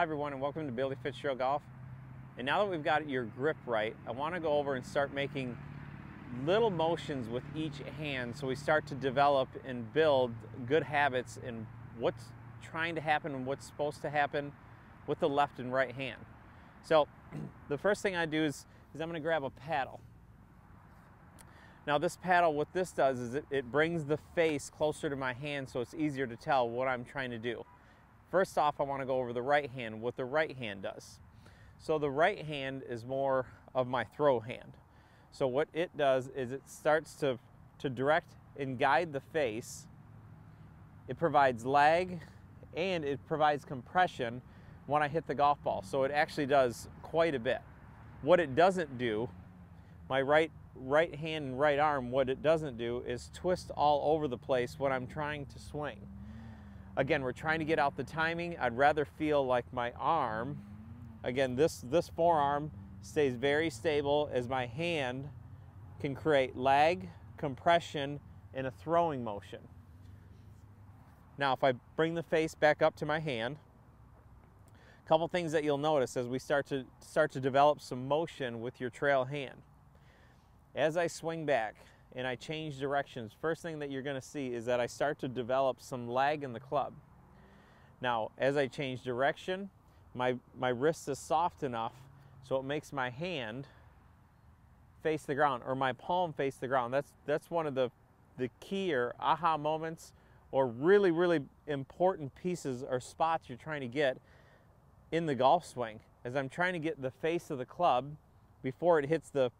Hi everyone, and welcome to Billy Fitzgerald Golf. And now that we've got your grip right, I want to go over and start making little motions with each hand so we start to develop and build good habits in what's trying to happen and what's supposed to happen with the left and right hand. So the first thing I do is I'm going to grab a paddle. Now this paddle, what this does is it brings the face closer to my hand so it's easier to tell what I'm trying to do. First off, I want to go over the right hand, what the right hand does. So the right hand is more of my throw hand. So what it does is it starts to direct and guide the face. It provides lag and it provides compression when I hit the golf ball. So it actually does quite a bit. What it doesn't do, my right hand and right arm, what it doesn't do is twist all over the place when I'm trying to swing. Again, we're trying to get out the timing. I'd rather feel like my arm, again, this forearm stays very stable as my hand can create lag, compression, and a throwing motion. Now, if I bring the face back up to my hand, a couple things that you'll notice as we start to develop some motion with your trail hand. As I swing back and I change directions, first thing that you're going to see is that I start to develop some lag in the club. Now, as I change direction, my wrist is soft enough so it makes my hand face the ground, or my palm face the ground. That's one of the key or aha moments, or really important pieces or spots you're trying to get in the golf swing. As I'm trying to get the face of the club before it hits the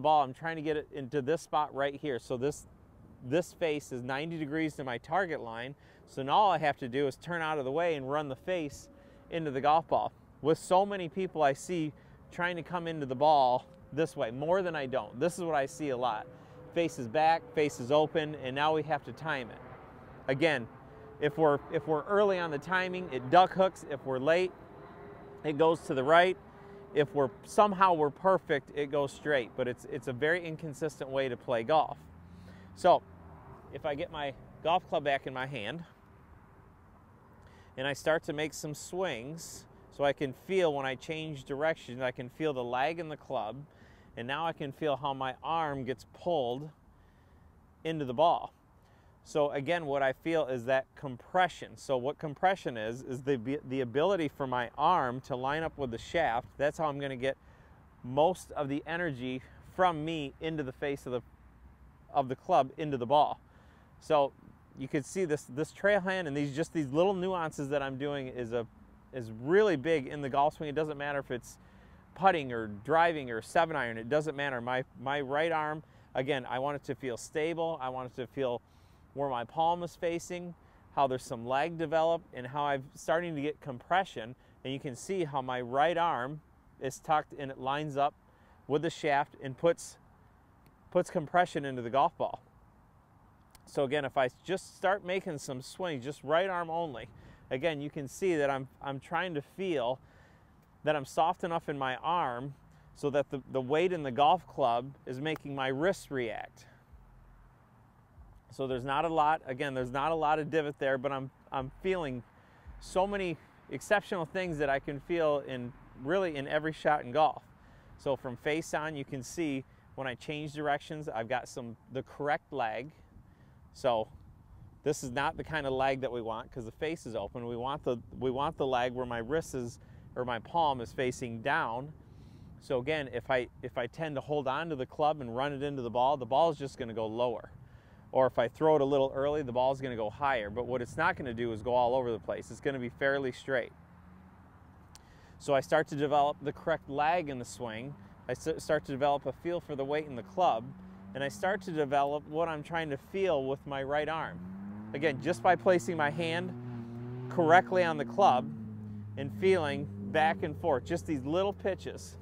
ball, I'm trying to get it into this spot right here. So this face is 90 degrees to my target line. So now all I have to do is turn out of the way and run the face into the golf ball. With so many people I see trying to come into the ball this way, more than I don't. This is what I see a lot. Face is back, face is open, and now we have to time it. Again, if we're early on the timing, it duck hooks. If we're late, it goes to the right. If we're perfect, it goes straight, but it's a very inconsistent way to play golf. So if I get my golf club back in my hand and I start to make some swings, so I can feel when I change direction, I can feel the lag in the club, and now I can feel how my arm gets pulled into the ball. So again, what I feel is that compression. So what compression is the ability for my arm to line up with the shaft. That's how I'm going to get most of the energy from me into the face of the club into the ball. So you can see this trail hand and these little nuances that I'm doing is really big in the golf swing. It doesn't matter if it's putting or driving or 7-iron. It doesn't matter. My right arm, again, I want it to feel stable. I want it to feel where my palm is facing, how there's some lag developed, and how I'm starting to get compression. And you can see how my right arm is tucked and it lines up with the shaft and puts compression into the golf ball. So again, if I just start making some swings, just right arm only, again, you can see that I'm trying to feel that I'm soft enough in my arm so that the weight in the golf club is making my wrists react. So there's not a lot of divot there, but I'm feeling so many exceptional things that I can feel in every shot in golf. So from face on, you can see when I change directions, I've got the correct lag. So this is not the kind of lag that we want because the face is open. We want the lag where my wrist is, or my palm is facing down. So again, if I tend to hold on to the club and run it into the ball is just going to go lower. Or if I throw it a little early, the ball is going to go higher. But what it's not going to do is go all over the place. It's going to be fairly straight. So I start to develop the correct lag in the swing. I start to develop a feel for the weight in the club. And I start to develop what I'm trying to feel with my right arm. Again, just by placing my hand correctly on the club and feeling back and forth, just these little pitches.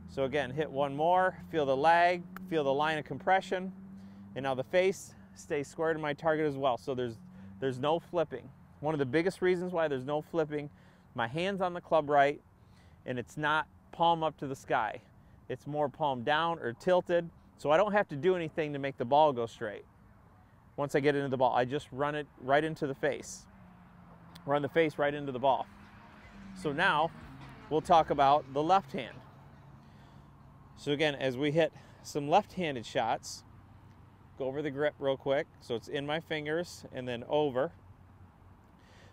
So again, hit one more, feel the lag, feel the line of compression. And now the face stays square to my target as well. So there's no flipping. One of the biggest reasons why there's no flipping, my hand's on the club right, and it's not palm up to the sky. It's more palm down or tilted. So I don't have to do anything to make the ball go straight. Once I get into the ball, I just run it right into the face. Run the face right into the ball. So now we'll talk about the left hand. So again, as we hit some left-handed shots, go over the grip real quick. So it's in my fingers and then over.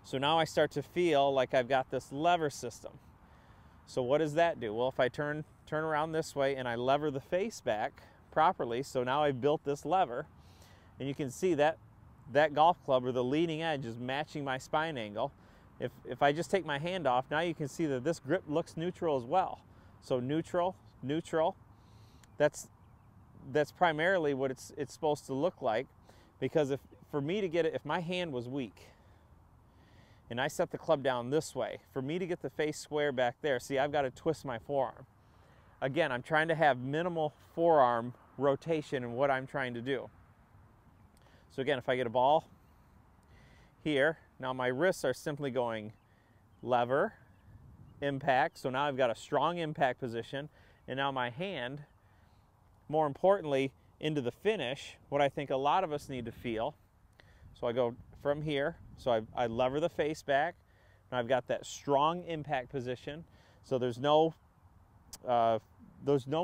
So now I start to feel like I've got this lever system. So what does that do? Well, if I turn around this way and I lever the face back properly, so now I've built this lever, and you can see that golf club, or the leading edge, is matching my spine angle. If I just take my hand off, now you can see that this grip looks neutral as well. So neutral, neutral. That's primarily what it's supposed to look like, because for me to get it, if my hand was weak and I set the club down this way, for me to get the face square back there, see, I've got to twist my forearm. Again, I'm trying to have minimal forearm rotation in what I'm trying to do. So again, if I get a ball here, now my wrists are simply going lever, impact. So now I've got a strong impact position, and now my hand, more importantly, into the finish, what I think a lot of us need to feel. So I go from here, so I lever the face back, and I've got that strong impact position. So there's no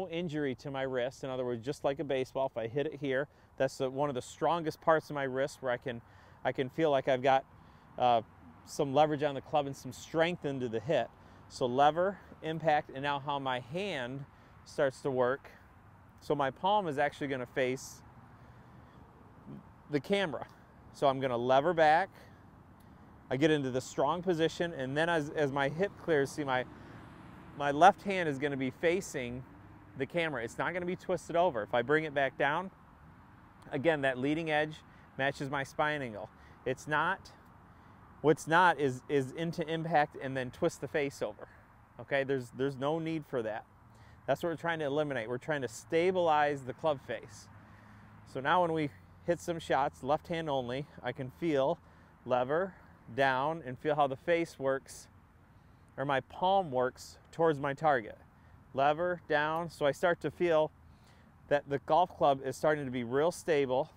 injury to my wrist. In other words, just like a baseball, if I hit it here, that's one of the strongest parts of my wrist, where I can feel like I've got some leverage on the club and some strength into the hit. So lever, impact, and now how my hand starts to work. So my palm is actually going to face the camera. So I'm going to lever back, I get into the strong position, and then as my hip clears, see, my left hand is going to be facing the camera. It's not going to be twisted over. If I bring it back down, again, that leading edge matches my spine angle. It's not, what's not is into impact and then twist the face over. Okay, there's no need for that. That's what we're trying to eliminate. We're trying to stabilize the club face. So now when we hit some shots, left hand only, I can feel lever, down, and feel how the face works, or my palm works towards my target. Lever, down, so I start to feel that the golf club is starting to be real stable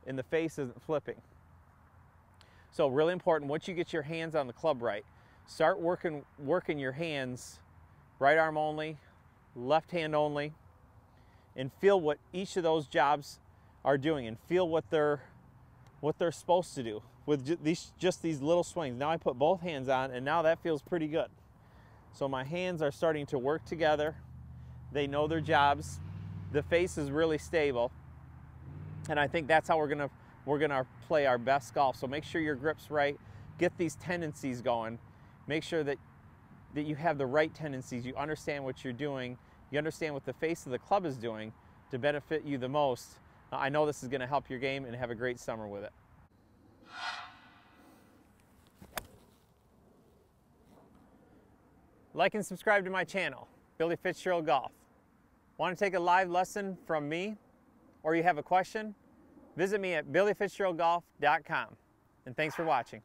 and the face isn't flipping. So really important, once you get your hands on the club right, start working your hands, right arm only, left hand only, and feel what each of those jobs are doing, and feel what they're supposed to do with just these little swings. Now I put both hands on, and now that feels pretty good. So my hands are starting to work together. They know their jobs. The face is really stable, and I think that's how we're gonna play our best golf. So make sure your grip's right. Get these tendencies going. Make sure that you have the right tendencies. You understand what you're doing. You understand what the face of the club is doing to benefit you the most. I know this is going to help your game, and have a great summer with it. Like and subscribe to my channel, Billy Fitzgerald Golf. Want to take a live lesson from me, or you have a question? Visit me at billyfitzgeraldgolf.com. And thanks for watching.